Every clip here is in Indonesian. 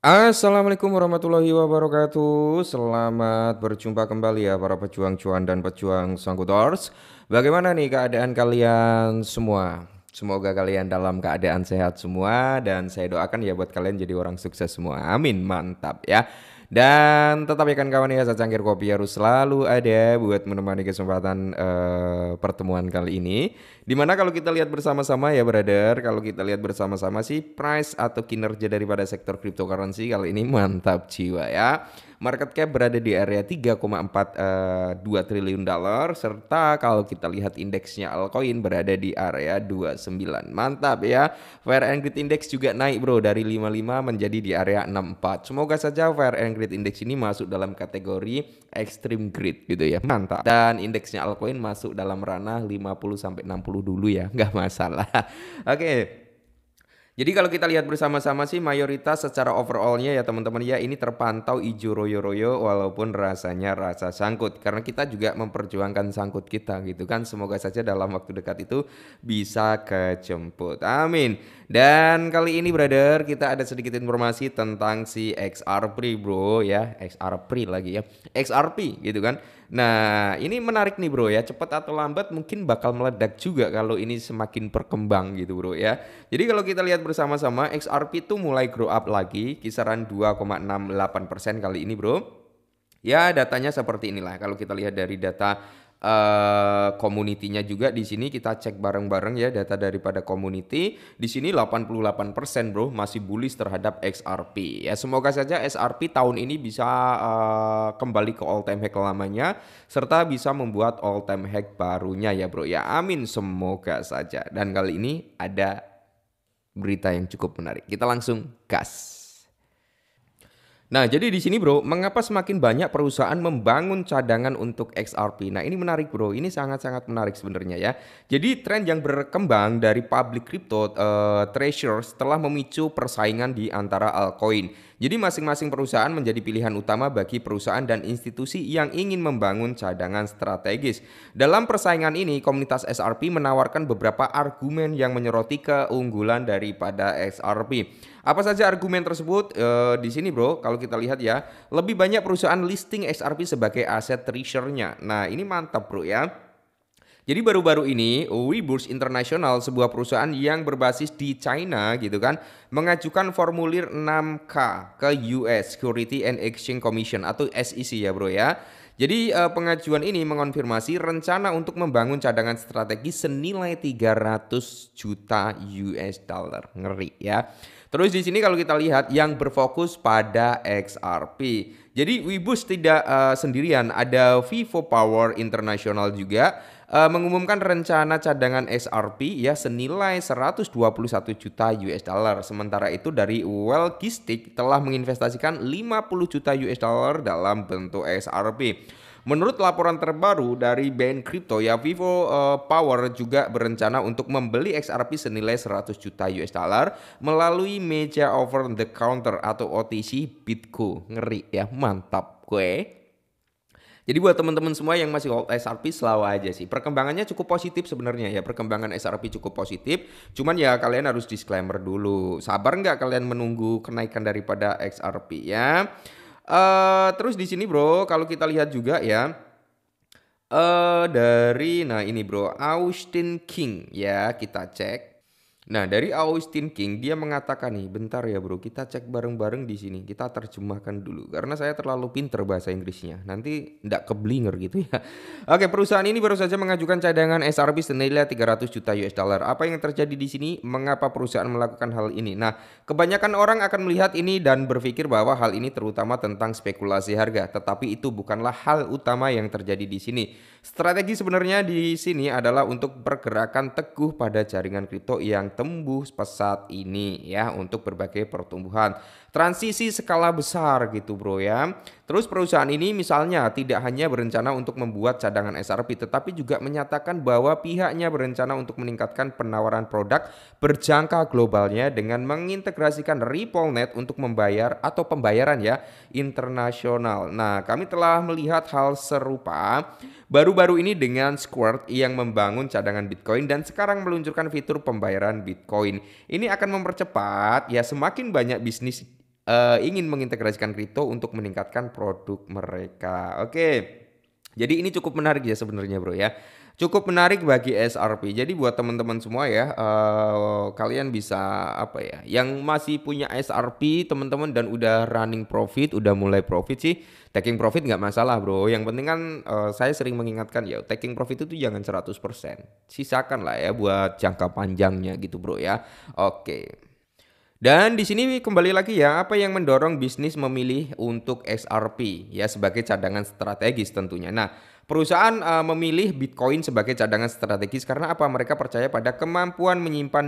Assalamualaikum warahmatullahi wabarakatuh. Selamat berjumpa kembali ya para pejuang cuan dan pejuang Sangkutors. Bagaimana nih keadaan kalian semua? Semoga kalian dalam keadaan sehat semua dan saya doakan ya buat kalian jadi orang sukses semua. Amin, mantap ya. Dan tetap ikan kawan ya, secangkir kopi harus selalu ada buat menemani kesempatan pertemuan kali ini. Dimana kalau kita lihat bersama-sama ya brother, kalau kita lihat bersama-sama sih price atau kinerja daripada sektor cryptocurrency kali ini mantap jiwa ya. Market cap berada di area 3,42 triliun dolar serta kalau kita lihat indeksnya altcoin berada di area 29. Mantap ya. Fair and Greed Index juga naik bro dari 55 menjadi di area 64. Semoga saja Fair and Greed Index ini masuk dalam kategori extreme greed gitu ya. Mantap. Dan indeksnya altcoin masuk dalam ranah 50 sampai 60 dulu ya, nggak masalah. Oke. Jadi kalau kita lihat bersama-sama sih mayoritas secara overallnya ya teman-teman ya ini terpantau hijau royo-royo walaupun rasanya rasa sangkut. Karena kita juga memperjuangkan sangkut kita gitu kan. Semoga saja dalam waktu dekat itu bisa kejemput. Amin. Dan kali ini brother kita ada sedikit informasi tentang si XRP bro ya. XRP lagi ya. XRP gitu kan. Nah ini menarik nih bro ya. Cepat atau lambat mungkin bakal meledak juga kalau ini semakin berkembang gitu bro ya. Jadi kalau kita lihat bersama-sama XRP itu mulai grow up lagi kisaran 2,68% kali ini bro. Ya datanya seperti inilah kalau kita lihat dari data community-nya juga di sini kita cek bareng-bareng ya data daripada community. Di sini 88% bro masih bullish terhadap XRP. Ya semoga saja XRP tahun ini bisa kembali ke all time high lamanya serta bisa membuat all time high barunya ya bro ya. Amin semoga saja. Dan kali ini ada berita yang cukup menarik. Kita langsung gas. Nah, jadi di sini bro, mengapa semakin banyak perusahaan membangun cadangan untuk XRP? Nah, ini menarik bro, ini sangat-sangat menarik sebenarnya ya. Jadi tren yang berkembang dari public crypto treasures telah memicu persaingan di antara altcoin. Jadi masing-masing perusahaan menjadi pilihan utama bagi perusahaan dan institusi yang ingin membangun cadangan strategis. Dalam persaingan ini, komunitas XRP menawarkan beberapa argumen yang menyoroti keunggulan daripada XRP. Apa saja argumen tersebut? Di sini bro, kalau kita lihat ya, lebih banyak perusahaan listing XRP sebagai aset treasure-nya. Nah, ini mantap bro ya. Jadi baru-baru ini Webush International, sebuah perusahaan yang berbasis di China gitu kan, mengajukan formulir 6K ke US Security and Exchange Commission atau SEC ya bro ya. Jadi pengajuan ini mengonfirmasi rencana untuk membangun cadangan strategi senilai 300 juta US dollar. Ngeri ya. Terus di sini kalau kita lihat yang berfokus pada XRP. Jadi Webush tidak sendirian, ada Vivo Power International juga mengumumkan rencana cadangan XRP ya senilai 121 juta US dollar. Sementara itu dari Wellgistic telah menginvestasikan 50 juta US dollar dalam bentuk XRP. Menurut laporan terbaru dari BN Crypto ya Vivo Power juga berencana untuk membeli XRP senilai 100 juta US dollar melalui meja over the counter atau OTC Bitco. Ngeri ya, mantap gue. Jadi buat teman-teman semua yang masih hold SRP selalu aja sih. Perkembangannya cukup positif sebenarnya ya. Perkembangan SRP cukup positif. Cuman ya kalian harus disclaimer dulu. Sabar nggak kalian menunggu kenaikan daripada XRP ya. Terus di sini bro, kalau kita lihat juga ya. Nah ini bro, Austin King ya kita cek. Nah, dari Austin King dia mengatakan nih, bentar ya bro, kita cek bareng-bareng di sini, kita terjemahkan dulu karena saya terlalu pinter bahasa Inggrisnya, nanti ndak keblinger gitu ya. Oke, perusahaan ini baru saja mengajukan cadangan SRP senilai 300 juta US dollar. Apa yang terjadi di sini? Mengapa perusahaan melakukan hal ini? Nah, kebanyakan orang akan melihat ini dan berpikir bahwa hal ini terutama tentang spekulasi harga, tetapi itu bukanlah hal utama yang terjadi di sini. Strategi sebenarnya di sini adalah untuk pergerakan teguh pada jaringan kripto yang tembus pesat ini ya untuk berbagai pertumbuhan. Transisi skala besar gitu bro ya. Terus perusahaan ini misalnya tidak hanya berencana untuk membuat cadangan SRP tetapi juga menyatakan bahwa pihaknya berencana untuk meningkatkan penawaran produk berjangka globalnya dengan mengintegrasikan RippleNet untuk membayar atau pembayaran ya internasional. Nah, kami telah melihat hal serupa baru-baru ini dengan Square yang membangun cadangan Bitcoin dan sekarang meluncurkan fitur pembayaran Bitcoin. Ini akan mempercepat ya semakin banyak bisnis ingin mengintegrasikan kripto untuk meningkatkan produk mereka. Oke. Jadi ini cukup menarik ya sebenarnya Bro ya. Cukup menarik bagi SRP. Jadi buat teman-teman semua ya, kalian bisa apa ya, yang masih punya SRP teman-teman dan udah running profit, udah mulai profit sih, taking profit nggak masalah Bro. Yang penting kan saya sering mengingatkan ya, taking profit itu jangan 100%. Sisakan lah ya buat jangka panjangnya gitu Bro ya. Oke. Dan di sini kembali lagi ya, apa yang mendorong bisnis memilih untuk XRP ya sebagai cadangan strategis tentunya. Nah, perusahaan memilih Bitcoin sebagai cadangan strategis karena apa? Mereka percaya pada kemampuan menyimpan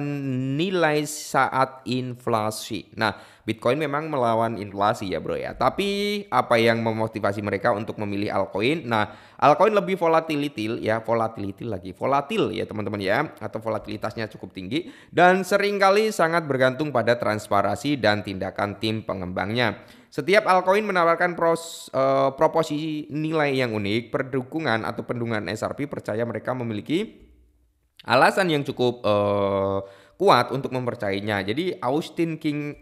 nilai saat inflasi. Nah, Bitcoin memang melawan inflasi ya bro ya. Tapi apa yang memotivasi mereka untuk memilih altcoin? Nah, altcoin lebih volatil ya teman-teman ya, atau volatilitasnya cukup tinggi dan seringkali sangat bergantung pada transparansi dan tindakan tim pengembangnya. Setiap altcoin menawarkan proposisi nilai yang unik, perdukungan atau pendungan SRP percaya mereka memiliki alasan yang cukup kuat untuk mempercayainya. Jadi Austin King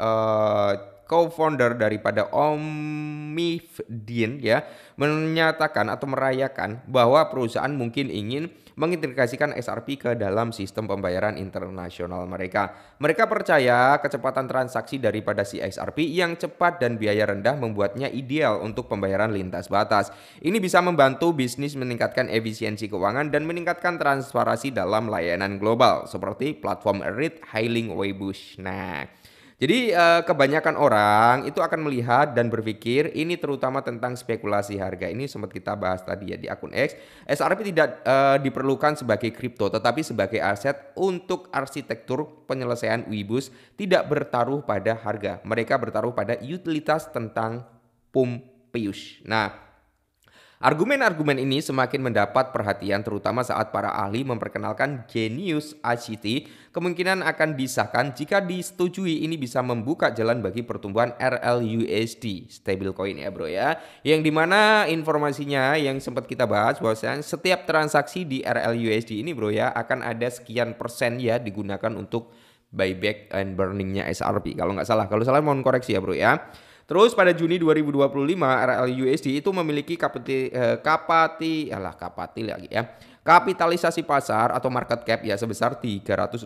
co-founder daripada Omnifdien ya menyatakan atau merayakan bahwa perusahaan mungkin ingin mengintegrasikan XRP ke dalam sistem pembayaran internasional mereka. Mereka percaya kecepatan transaksi daripada si XRP yang cepat dan biaya rendah membuatnya ideal untuk pembayaran lintas batas. Ini bisa membantu bisnis meningkatkan efisiensi keuangan dan meningkatkan transparansi dalam layanan global seperti platform Reed Hailing Weibush. Nah, jadi kebanyakan orang itu akan melihat dan berpikir ini terutama tentang spekulasi harga. Ini sempat kita bahas tadi ya di akun X. SRP tidak diperlukan sebagai kripto tetapi sebagai aset untuk arsitektur penyelesaian Webush tidak bertaruh pada harga. Mereka bertaruh pada utilitas tentang Pompeius. Nah, argumen-argumen ini semakin mendapat perhatian terutama saat para ahli memperkenalkan Genius ICT kemungkinan akan disahkan jika disetujui. Ini bisa membuka jalan bagi pertumbuhan RLUSD stablecoin ya bro ya, yang dimana informasinya yang sempat kita bahas bahwasanya setiap transaksi di RLUSD ini bro ya akan ada sekian persen ya digunakan untuk buyback and burningnya SRP kalau nggak salah. Kalau salah mohon koreksi ya bro ya. Terus pada Juni 2025 RLUSD itu memiliki kapitalisasi pasar atau market cap ya sebesar 369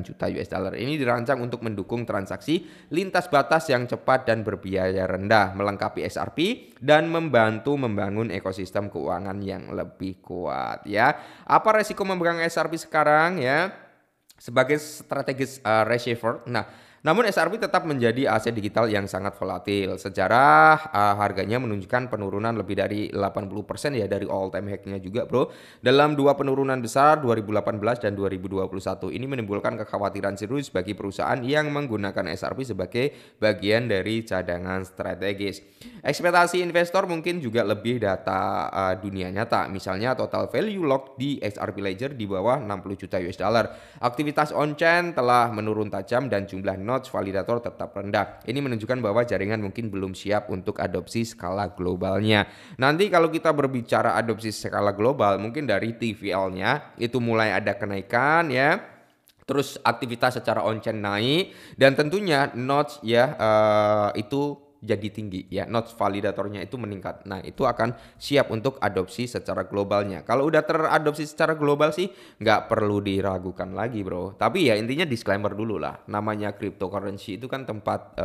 juta US dollar. Ini dirancang untuk mendukung transaksi lintas batas yang cepat dan berbiaya rendah, melengkapi XRP dan membantu membangun ekosistem keuangan yang lebih kuat ya. Apa resiko memegang XRP sekarang ya? Sebagai strategis receiver. Nah, namun SRP tetap menjadi aset digital yang sangat volatil. Sejarah harganya menunjukkan penurunan lebih dari 80% ya dari all time high-nya juga bro. Dalam dua penurunan besar 2018 dan 2021 ini menimbulkan kekhawatiran serius bagi perusahaan yang menggunakan SRP sebagai bagian dari cadangan strategis. Ekspektasi investor mungkin juga lebih data dunia nyata. Misalnya total value lock di XRP Ledger di bawah 60 juta US dollar. Aktivitas on-chain telah menurun tajam dan jumlah nodes validator tetap rendah. Ini menunjukkan bahwa jaringan mungkin belum siap untuk adopsi skala globalnya. Nanti kalau kita berbicara adopsi skala global, mungkin dari TVL-nya itu mulai ada kenaikan ya. Terus aktivitas secara on-chain naik dan tentunya nodes ya itu jadi tinggi ya, nodes validatornya itu meningkat. Nah itu akan siap untuk adopsi secara globalnya. Kalau udah teradopsi secara global sih nggak perlu diragukan lagi bro. Tapi ya intinya disclaimer dulu lah, namanya cryptocurrency itu kan tempat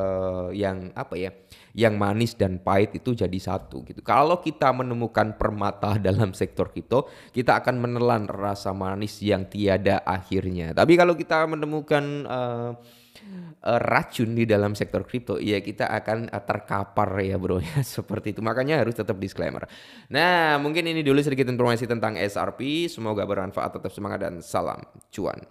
yang apa ya, yang manis dan pahit itu jadi satu gitu. Kalau kita menemukan permata dalam sektor kripto, kita akan menelan rasa manis yang tiada akhirnya. Tapi kalau kita menemukan racun di dalam sektor kripto, ya kita akan terkapar ya bro ya seperti itu. Makanya harus tetap disclaimer. Nah mungkin ini dulu sedikit informasi tentang SRP. Semoga bermanfaat, tetap semangat dan salam cuan.